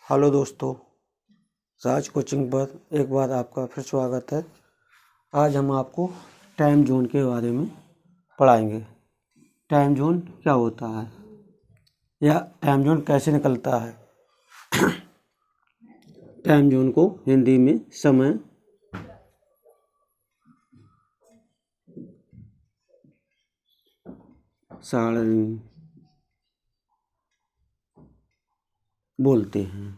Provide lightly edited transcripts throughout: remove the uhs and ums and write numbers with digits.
Hello दोस्तों, राज coaching पर एक बार आपका फिर स्वागत है। आज हम आपको टाइम जोन के बारे में पढ़ाएंगे। टाइम जोन क्या होता है या टाइम जोन कैसे निकलता है। टाइम जोन को हिंदी में समय सारणी बोलते हैं।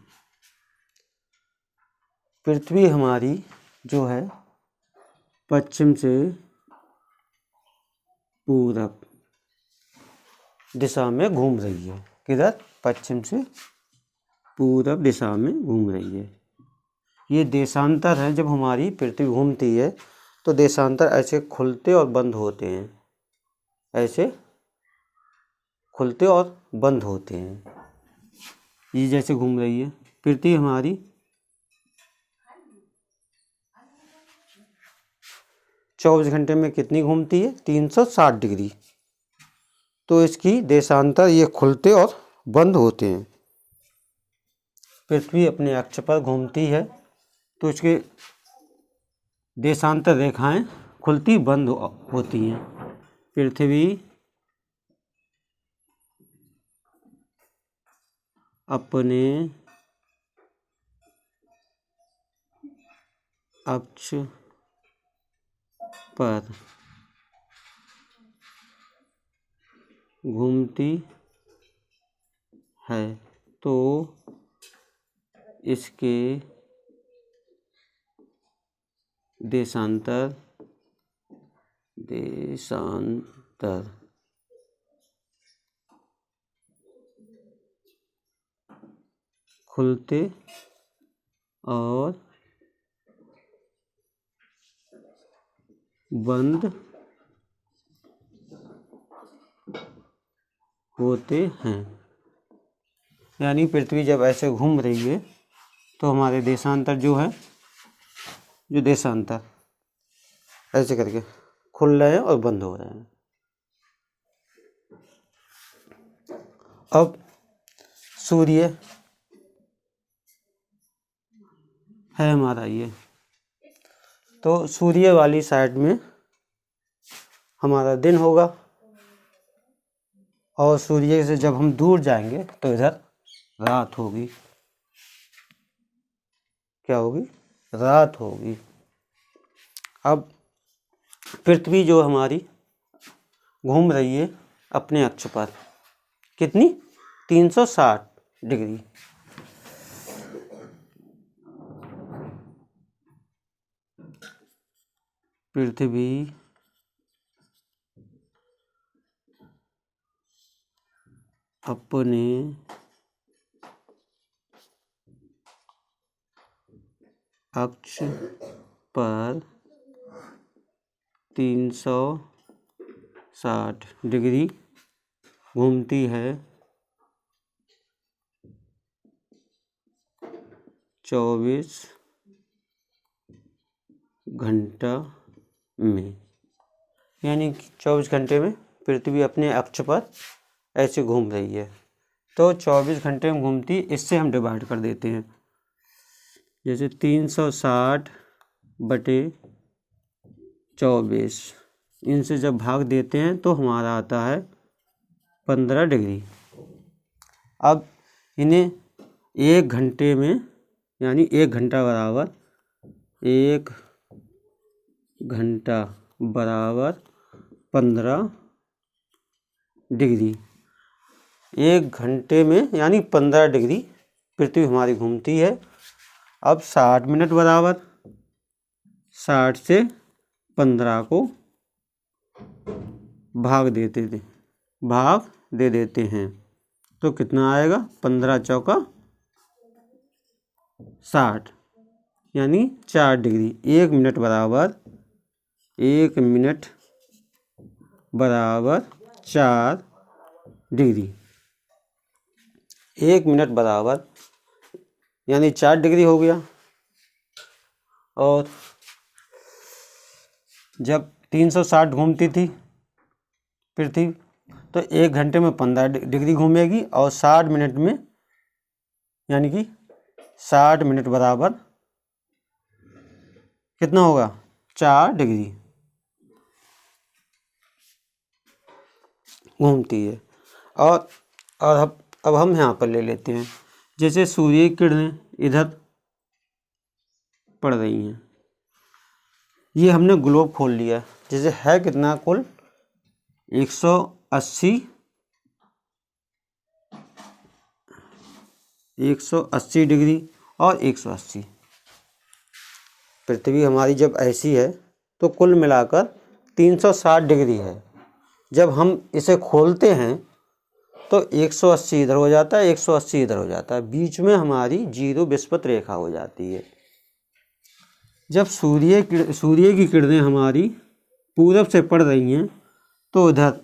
पृथ्वी हमारी जो है पश्चिम से पूरब दिशा में घूम रही है। किधर? पश्चिम से पूरब दिशा में घूम रही है। ये देशांतर है। जब हमारी पृथ्वी घूमती है तो देशांतर ऐसे खुलते और बंद होते हैं, ऐसे खुलते और बंद होते हैं। ये जैसे घूम रही है पृथ्वी हमारी 24 घंटे में कितनी घूमती है? 360 डिग्री। तो इसकी देशांतर ये खुलते और बंद होते हैं। पृथ्वी अपने अक्ष पर घूमती है तो इसके देशांतर रेखाएं खुलती बंद होती हैं। पृथ्वी अपने अक्ष पर घूमती है तो इसके देशांतर खुलते और बंद होते हैं। यानी पृथ्वी जब ऐसे घूम रही है तो हमारे देशांतर जो है, जो देशांतर ऐसे करके खुल रहे हैं और बंद हो रहे हैं। अब सूर्य है हमारा ये, तो सूर्य वाली साइड में हमारा दिन होगा और सूर्य से जब हम दूर जाएंगे तो इधर रात होगी। क्या होगी? रात होगी। अब पृथ्वी जो हमारी घूम रही है अपने अक्ष पर कितनी? 360 डिग्री। पृथ्वी अपने अक्ष पर 360 डिग्री घूमती है 24 घंटा में। यानी 24 घंटे में पृथ्वी अपने अक्ष पर ऐसे घूम रही है तो 24 घंटे में घूमती। इससे हम डिवाइड कर देते हैं, जैसे 360 बटे 24, इनसे जब भाग देते हैं तो हमारा आता है 15 डिग्री। अब इन्हें 1 घंटे में, यानी 1 घंटा बराबर 1 घंटा बराबर 15 डिग्री। 1 घंटे में यानी 15 डिग्री पृथ्वी हमारी घूमती है। अब 60 मिनट बराबर 60 से 15 को भाग दे देते हैं तो कितना आएगा? 15 चौका 60, यानी 4 डिग्री। 1 मिनट बराबर 4 डिग्री। 1 मिनट बराबर यानी 4 डिग्री हो गया। और जब 360 घूमती थी पृथ्वी तो 1 घंटे में 15 डिग्री घूमेगी और 60 मिनट में यानी कि 60 मिनट बराबर कितना होगा 4 डिग्री घूमती है। और अब हम यहाँ पर ले लेते हैं, जैसे सूर्य की किरणें इधर पड़ रही हैं, ये हमने ग्लोब खोल लिया, जैसे है कितना कुल 180 डिग्री और 180। पृथ्वी हमारी जब ऐसी है तो कुल मिलाकर 360 डिग्री है। जब हम इसे खोलते हैं तो 180 इधर हो जाता है, 180 इधर हो जाता है, बीच में हमारी जीरो विस्पत रेखा हो जाती है। जब सूर्य की किरणें हमारी पूरब से पड़ रही हैं तो इधर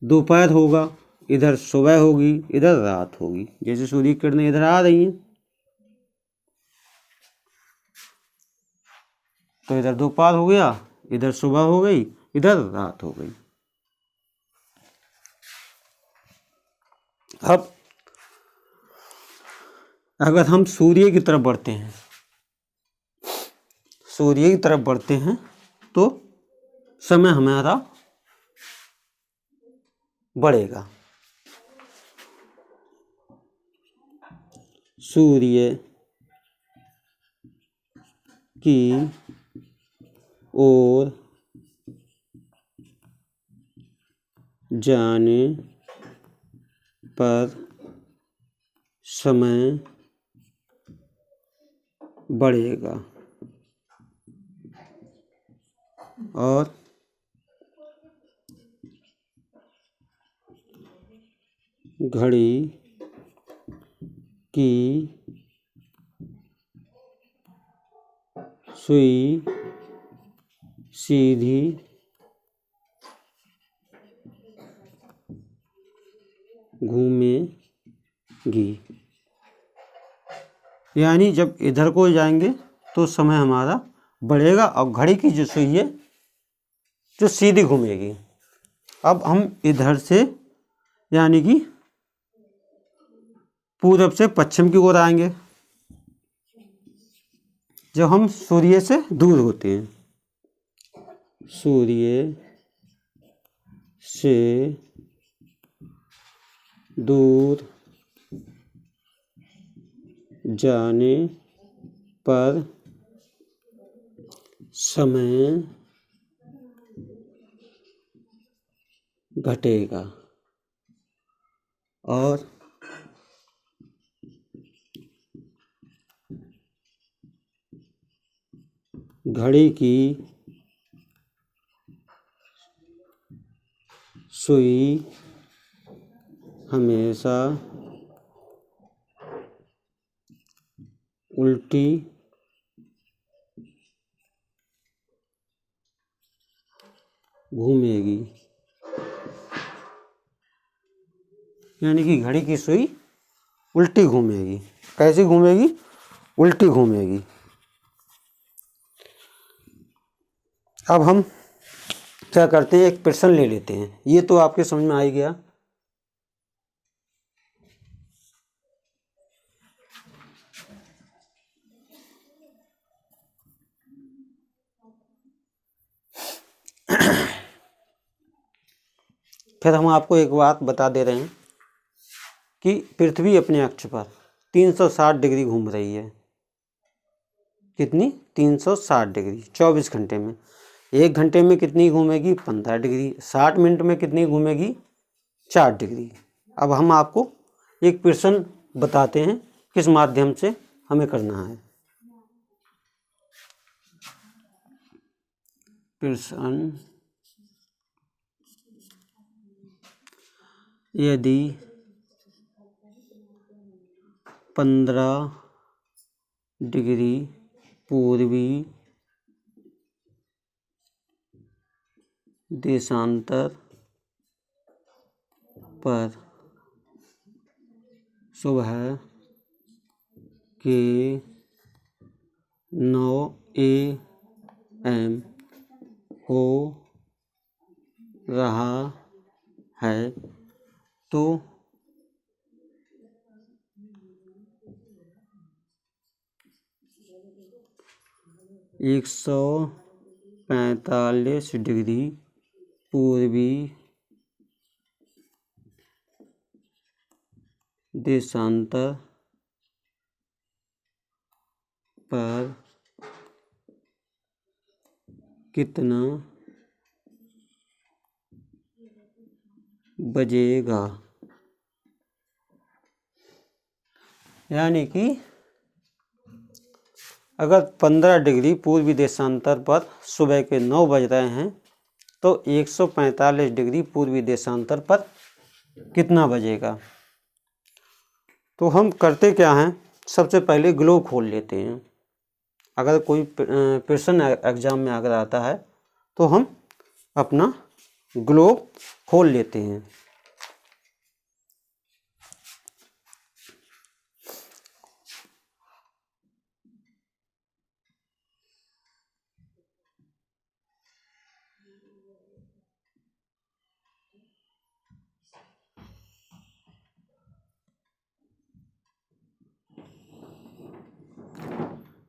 दोपहर होगा, इधर सुबह होगी, इधर रात होगी। जैसे सूर्य की किरणें इधर आ रही हैं तो इधर दोपहर हो गया, इधर सुबह हो गई, इधर रात हो गई। अब अगर हम सूर्य की तरफ बढ़ते हैं तो समय हमारा बढ़ेगा। सूर्य की ओर जाने पर समय बढ़ेगा और घड़ी की सुई सीधी घूमेगी। यानी जब इधर को जाएंगे तो समय हमारा बढ़ेगा और घड़ी की जो सुई है जो सीधी घूमेगी। अब हम इधर से यानी कि पूरब से पश्चिम की ओर आएंगे जब हम सूर्य से दूर होते हैं। सूर्य से दूर जाने पर समय घटेगा और घड़ी की सुई हमेशा उल्टी घूमेगी। यानी कि घड़ी की सुई उल्टी घूमेगी। कैसे घूमेगी? उल्टी घूमेगी। अब हम क्या करते हैं, एक प्रश्न ले लेते हैं। ये तो आपके समझ में आ ही गया। फिर हम आपको एक बात बता दे रहे हैं कि पृथ्वी अपने अक्ष पर 360 डिग्री घूम रही है। कितनी? 360 डिग्री 24 घंटे में। 1 घंटे में कितनी घूमेगी? 15 डिग्री। 60 मिनट में कितनी घूमेगी? 4 डिग्री। अब हम आपको एक प्रश्न बताते हैं किस माध्यम से हमें करना है। प्रश्न: यदि 15 डिग्री पूर्वी देशांतर पर सुबह के 9 AM हो रहा है तो 145 डिग्री पूर्वी देशांतर पर कितना बजेगा। यानी कि अगर 15 डिग्री पूर्वी देशांतर पर सुबह के 9 बज रहे हैं तो 145 डिग्री पूर्वी देशांतर पर कितना बजेगा। तो हम करते क्या हैं, सबसे पहले ग्लोब खोल लेते हैं। अगर कोई प्रश्न एग्जाम में अगर आता है तो हम अपना ग्लोब खोल लेते हैं।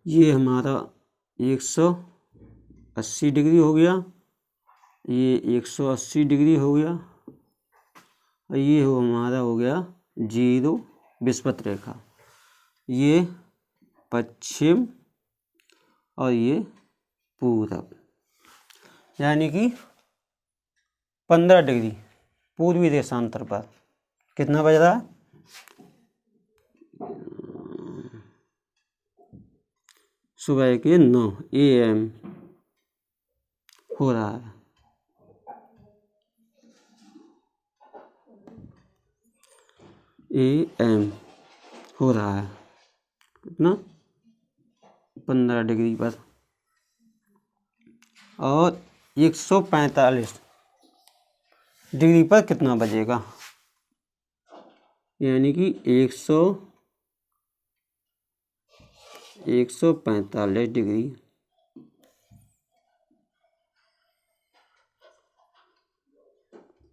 ये हमारा 180 डिग्री हो गया, ये 180 डिग्री हो गया, और ये हमारा हो गया 0 विषुवत रेखा। ये पश्चिम और ये पूरब, यानी कि 15 डिग्री पूर्वी देशांतर पर कितना बज रहा है, सुबह के 9 AM हो रहा है। AM हो रहा है कितना, 15 डिग्री पर, और 145 डिग्री पर कितना बजेगा, यानी कि 145 डिग्री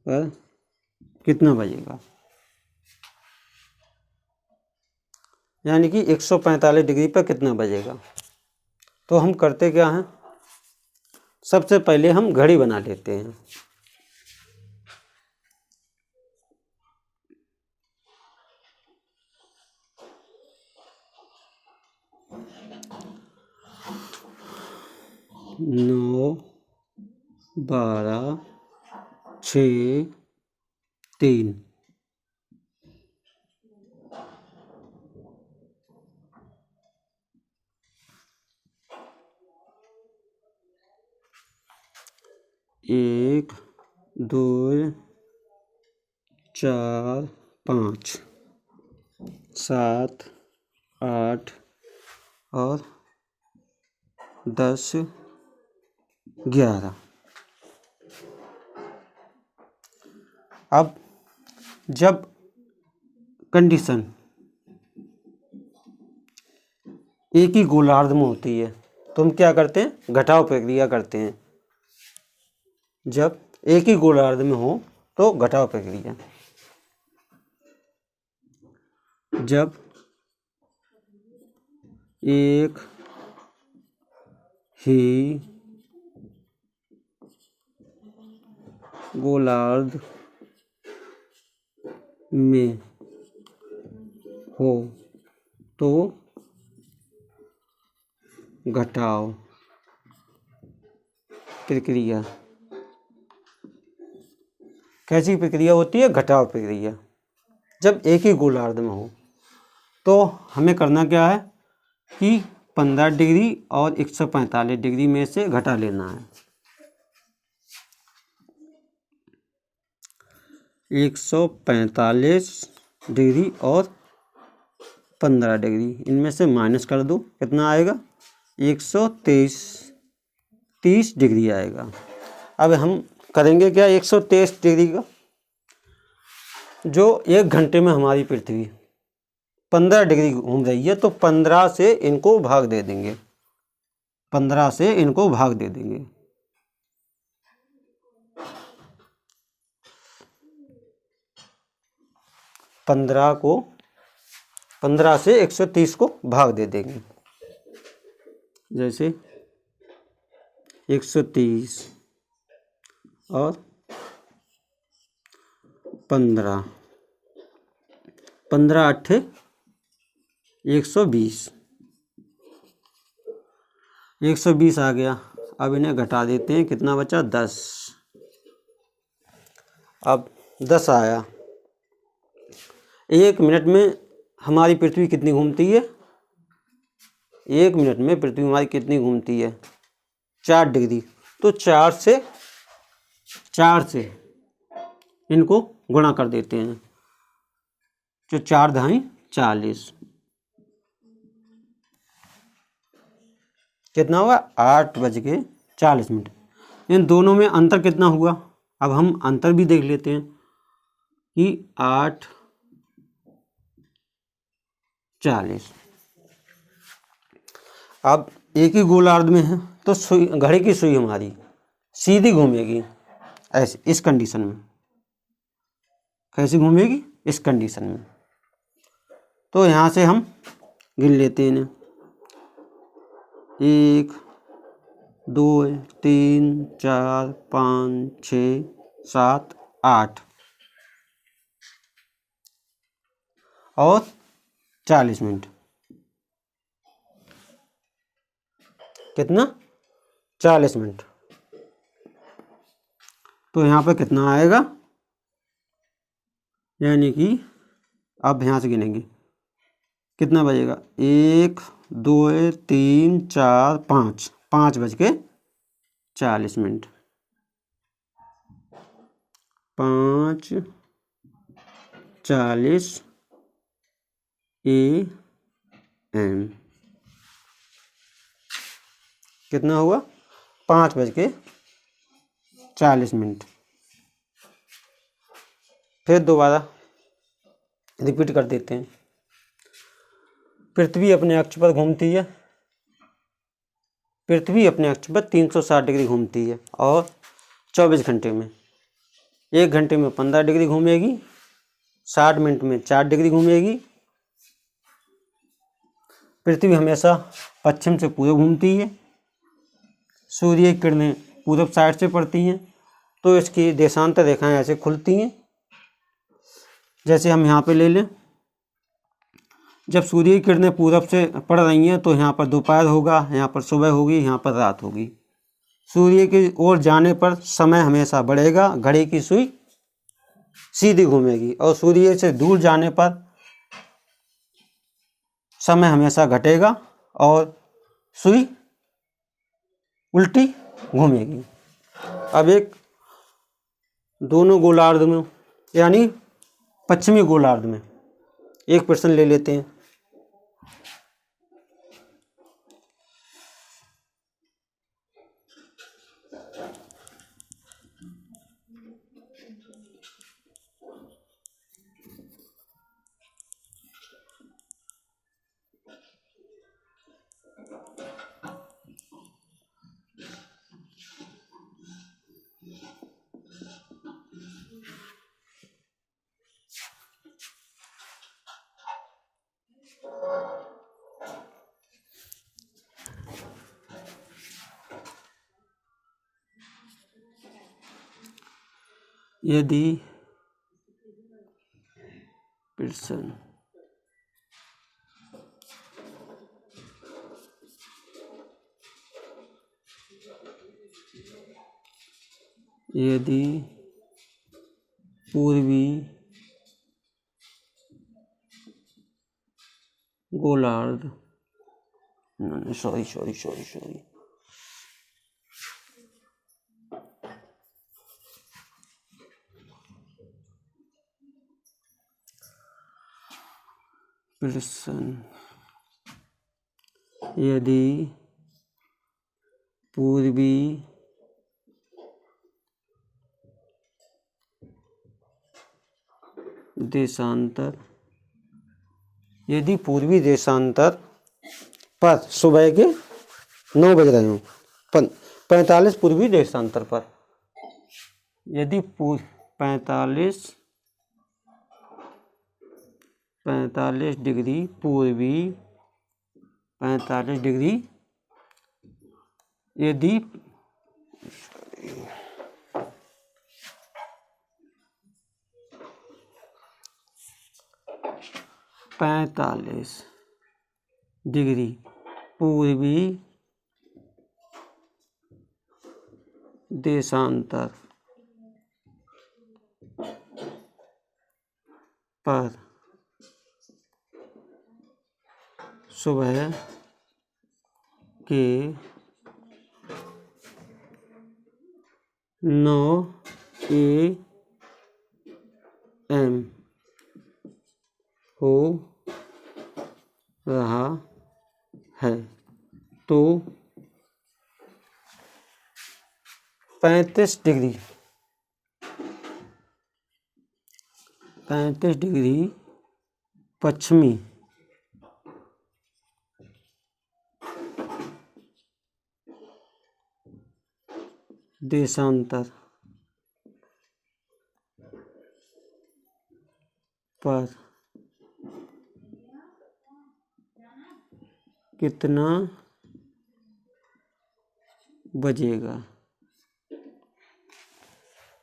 पर कितना बजेगा, यानी कि 145 डिग्री पर कितना बजेगा। तो हम करते क्या हैं, सबसे पहले हम घड़ी बना लेते हैं। नौ 12 6 3 1 2 4 5 7 8 और 10 11। अब जब कंडीशन एक ही गोलार्ध में होती है तो हम क्या करते हैं, घटाव प्रक्रिया करते हैं। जब एक ही गोलार्ध में हो तो घटाव प्रक्रिया, जब एक ही गोलार्ध में हो तो घटाव प्रक्रिया। कैसी प्रक्रिया होती है, घटाव प्रक्रिया। जब एक ही गोलार्ध में हो तो हमें करना क्या है कि 15 डिग्री और 145 डिग्री में से घटा लेना है। 145 डिग्री और 15 डिग्री, इनमें से माइनस कर दो, कितना आएगा, 130 डिग्री आएगा। अब हम करेंगे क्या, 123 डिग्री का, जो 1 घंटे में हमारी पृथ्वी 15 डिग्री घूम रही है तो 15 से इनको भाग दे देंगे, 15 से इनको भाग दे देंगे। पंद्रह से 130 को भाग दे देंगे। जैसे 130 और 15, 15 अट्ठे 120, 120 आ गया। अब इन्हें घटा देते हैं, कितना बचा 10। अब 10 आया। 1 मिनट में हमारी पृथ्वी कितनी घूमती है? 1 मिनट में पृथ्वी हमारी कितनी घूमती है? 4 डिग्री। तो 4 से इनको गुणा कर देते हैं, जो 4 धाई 40, कितना हुआ? 8:40। इन दोनों में अंतर कितना हुआ? अब हम अंतर भी देख लेते हैं कि 8:40। अब एक ही गोलार्ध में है तो सुई, घड़ी की सुई हमारी सीधी घूमेगी ऐसे, इस कंडीशन में। कैसे घूमेगी? इस कंडीशन में। तो यहाँ से हम गिन लेते हैं इन्हें, 1 2 3 4 5 6 7 8 और 40 मिनट। कितना? 40 मिनट। तो यहाँ पे कितना आएगा? यानी कि अब यहाँ से गिनेंगे, कितना बजेगा? 1 2 3 4 5, 5:40। 5:40 AM। कितना हुआ? 5:40। फिर दोबारा रिपीट कर देते हैं। पृथ्वी अपने अक्ष पर घूमती है, पृथ्वी अपने अक्ष पर 360 डिग्री घूमती है और 24 घंटे में, 1 घंटे में 15 डिग्री घूमेगी, 60 मिनट में 4 डिग्री घूमेगी। पृथ्वी हमेशा पश्चिम से पूर्व घूमती है, सूर्य की किरणें पूरब साइड से पड़ती हैं, तो इसकी देशांतर रेखाएं ऐसे खुलती हैं। जैसे हम यहाँ पे ले लें, जब सूर्य की किरणें पूरब से पड़ रही हैं तो यहाँ पर दोपहर होगा, यहाँ पर सुबह होगी, यहाँ पर रात होगी। सूर्य की ओर जाने पर समय हमेशा बढ़ेगा, घड़ी की सुई सीधी घूमेगी, और सूर्य से दूर जाने पर समय हमेशा घटेगा और सुई उल्टी घूमेगी। अब एक दोनों गोलार्ध में, यानी पश्चिमी गोलार्ध में एक प्रश्न ले लेते हैं। यदि प्रश्न यदि पूर्वी गोलार्ध, सॉरी प्रश्न यदि पूर्वी देशांतर, यदि पूर्वी देशांतर पर सुबह के 9 बज रहे हों, 45 पूर्वी देशांतर पर, यदि 45 डिग्री पूर्वी, 45 डिग्री, यदि 45 डिग्री पूर्वी देशांतर पर सुबह के 9 AM हो रहा है तो 35 डिग्री पश्चिमी देशांतर पर कितना बजेगा।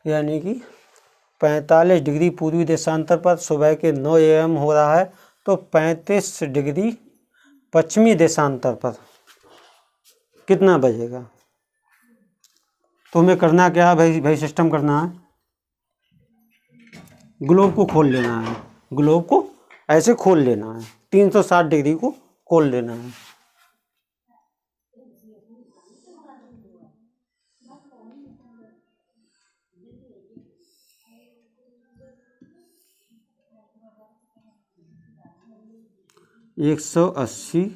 यानी कि 45 डिग्री पूर्वी देशांतर पर सुबह के 9 AM हो रहा है तो 35 डिग्री पश्चिमी देशांतर पर कितना बजेगा। तो हमें करना क्या है भाई सिस्टम करना है, ग्लोब को खोल लेना है, ग्लोब को ऐसे खोल लेना है, 360 डिग्री को खोल लेना है। एक 180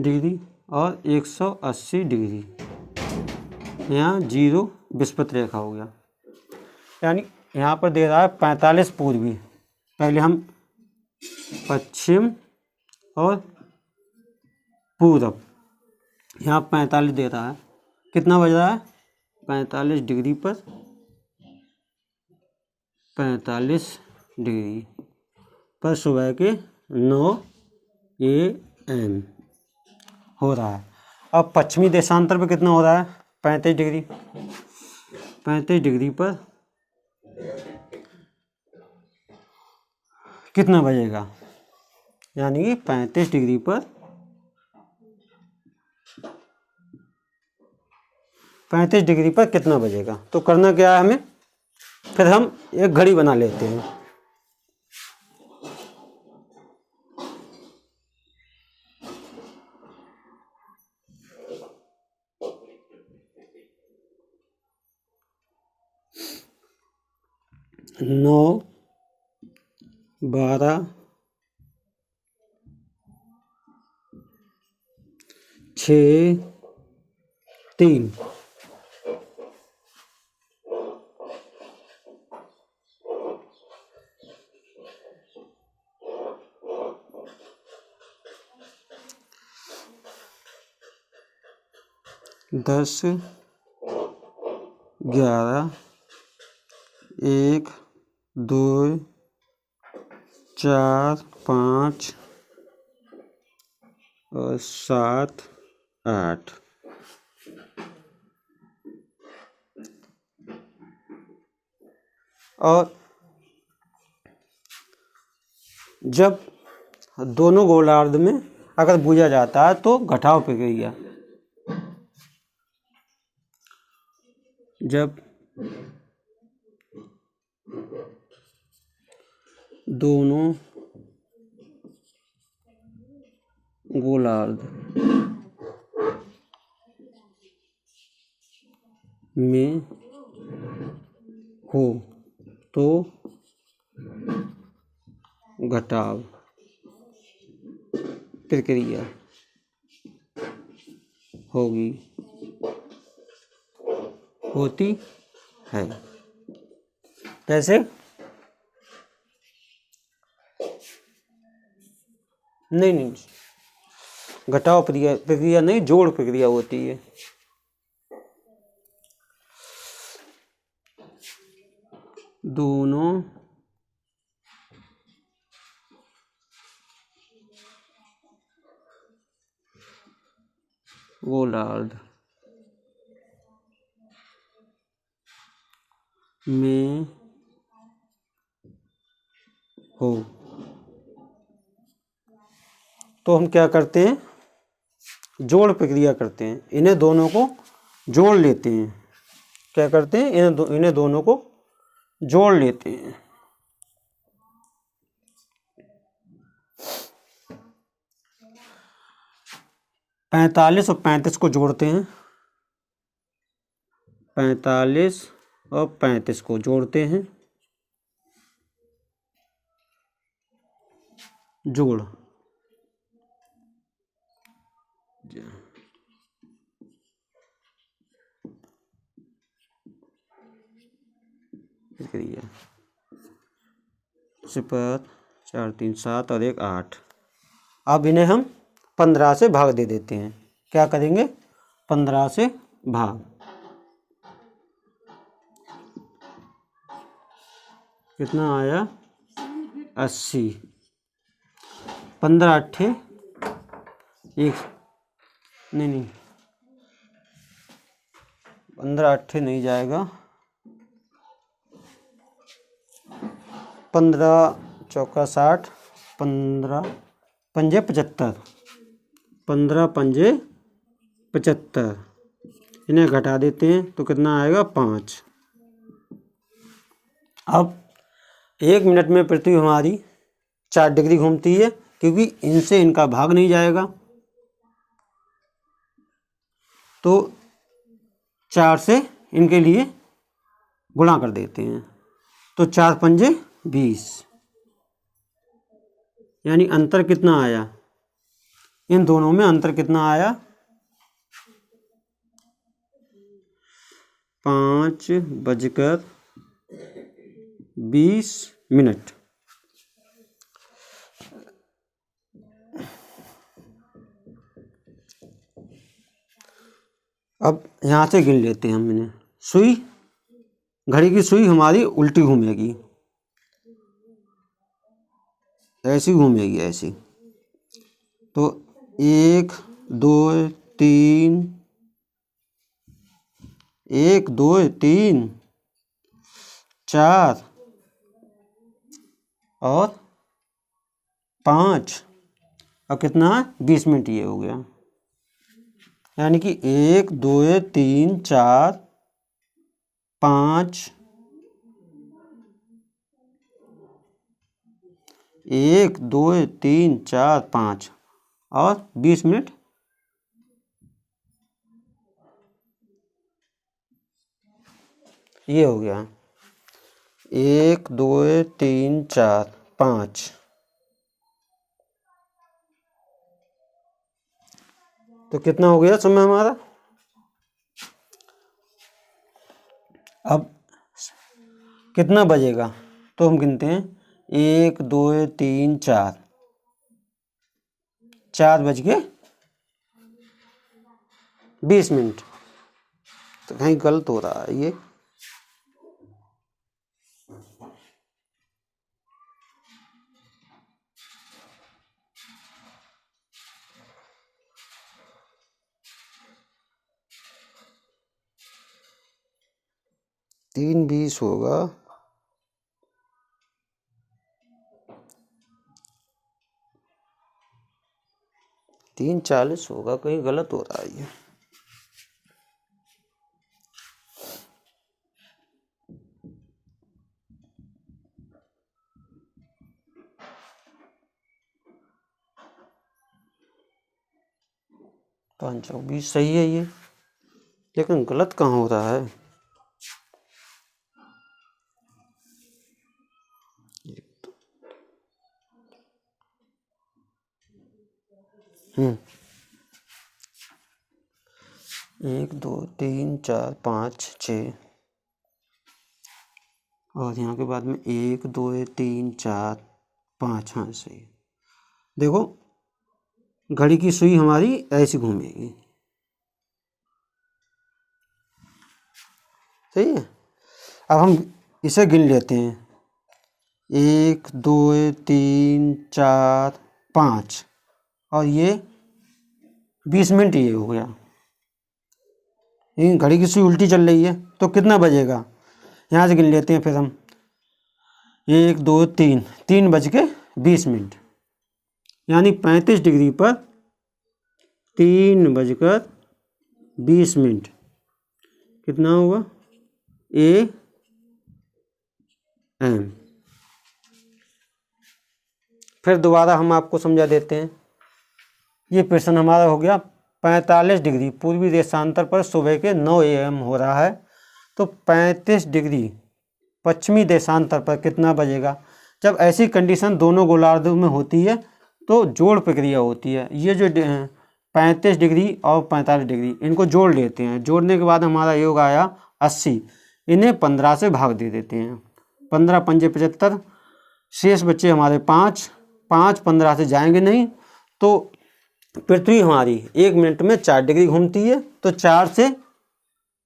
डिग्री और 180 डिग्री, यहाँ 0 विस्पत रेखा हो गया। यानी यहाँ पर दे रहा है 45 पूर्वी, पहले हम पश्चिम और पूरब, यहाँ 45 दे रहा है, कितना बज रहा है 45 डिग्री पर 45 डिग्री पर सुबह के 9 AM हो रहा है। अब पश्चिमी देशांतर पे कितना हो रहा है 35 डिग्री, 35 डिग्री पर कितना बजेगा। यानी कि 35 डिग्री पर 35 डिग्री पर कितना बजेगा। तो करना क्या है हमें, फिर हम एक घड़ी बना लेते हैं। नौ 12 6 3 10 11 1 2 4 5 और 7 8। और जब दोनों गोलार्ध में अगर बूझा जाता है तो घटाव प्रक्रिया, जब दोनों गोलार्ध में हो तो घटाव प्रक्रिया होती है। कैसे, नहीं घटाव प्रक्रिया नहीं, जोड़ प्रक्रिया होती है। दोनों गोलार्ध में हो तो हम क्या करते हैं, जोड़ प्रक्रिया करते हैं, इन्हें दोनों को जोड़ लेते हैं। क्या करते हैं, इन्हें दोनों को जोड़ लेते हैं। पैंतालीस और 35 को जोड़ते हैं, 45 और 35 को जोड़ते हैं, जोड़ प्रक्रिया 0 4 3 7 और 1 8। अब इन्हें हम 15 से भाग दे देते हैं। क्या करेंगे, 15 से भाग, कितना आया 80। 15 अट्ठे एक, नहीं 15 अट्ठे नहीं जाएगा, 15 चौका 60, 15 पंजे 75, 15 पंजे 75, इन्हें घटा देते हैं तो कितना आएगा 5। अब 1 मिनट में पृथ्वी हमारी 4 डिग्री घूमती है, क्योंकि इनसे इनका भाग नहीं जाएगा, तो 4 से इनके लिए गुणा कर देते हैं, तो 4 पंजे 20, यानी अंतर कितना आया, इन दोनों में अंतर कितना आया, 5:20। अब यहाँ से गिन लेते हैं हम इन्हें। सुई, घड़ी की सुई हमारी उल्टी घूमेगी, ऐसी घूमेगी, ऐसी। तो 1 2 3, 1 2 3 4 और 5, अब कितना 20 मिनट ये हो गया, यानी कि 1 2 3 4 5, 1 2 3 4 5 और 20 मिनट, ये हो गया 1 2 3 4 5। तो कितना हो गया समय हमारा। अब कितना बजेगा, तो हम गिनते हैं 1 2 3 4, 4:20। तो कहीं गलत हो रहा है ये, तीन 20 होगा, 3:40 होगा, कहीं गलत हो रहा है ये। पाँच 20 सही है ये, लेकिन गलत कहाँ हो रहा है। एक 2 3 4 5 6 और यहाँ के बाद में 1 2 3 4 5, हाँ सही। देखो घड़ी की सुई हमारी ऐसी घूमेगी, सही है। अब हम इसे गिन लेते हैं, 1 2 3 4 5 और ये 20 मिनट ये हो गया। घड़ी की सुई उल्टी चल रही है, तो कितना बजेगा, यहाँ से गिन लेते हैं फिर हम, 1 2 3, 3:20। यानी 35 डिग्री पर 3:20 कितना होगा AM। फिर दोबारा हम आपको समझा देते हैं। ये प्रश्न हमारा हो गया 45 डिग्री पूर्वी देशांतर पर सुबह के 9 AM हो रहा है, तो 35 डिग्री पश्चिमी देशांतर पर कितना बजेगा। जब ऐसी कंडीशन दोनों गोलार्धों में होती है तो जोड़ प्रक्रिया होती है। ये जो 35 डिग्री और 45 डिग्री इनको जोड़ लेते हैं, जोड़ने के बाद हमारा योग आया 80, इन्हें 15 से भाग दे देते हैं, 15 पंजे 75, शेष बच्चे हमारे 5 15 से जाएंगे नहीं, तो पृथ्वी हमारी 1 मिनट में 4 डिग्री घूमती है, तो 4 से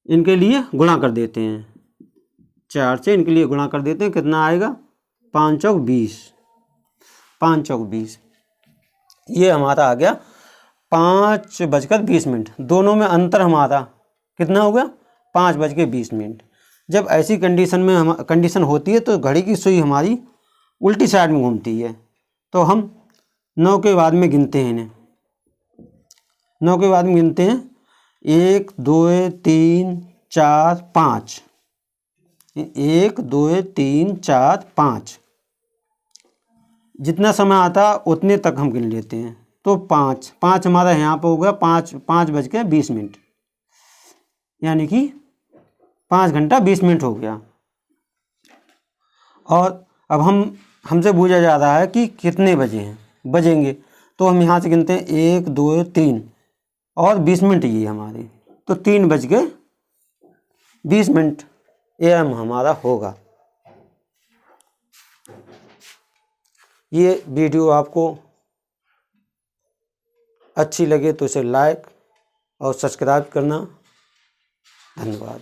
इनके लिए गुणा कर देते हैं, 4 से इनके लिए गुणा कर देते हैं, कितना आएगा 5 चौक 20। ये हमारा आ गया 5:20। दोनों में अंतर हमारा कितना हो गया 5:20। जब ऐसी कंडीशन होती है तो घड़ी की सुई हमारी उल्टी साइड में घूमती है, तो हम 9 के बाद में गिनते हैं इन्हें, 9 के बाद में गिनते हैं 1 2 3 4 5, 1 2 3 4 5, जितना समय आता उतने तक हम गिन लेते हैं, तो 5 हमारा यहाँ पर होगा 5:20, यानी कि 5 घंटा 20 मिनट हो गया। और अब हमसे पूछा जा रहा है कि कितने बजेंगे, तो हम यहाँ से गिनते हैं 1 2 3 और 20 मिनट ये हमारे, तो 3:20 AM हमारा होगा। ये वीडियो आपको अच्छी लगे तो इसे लाइक और सब्सक्राइब करना। धन्यवाद।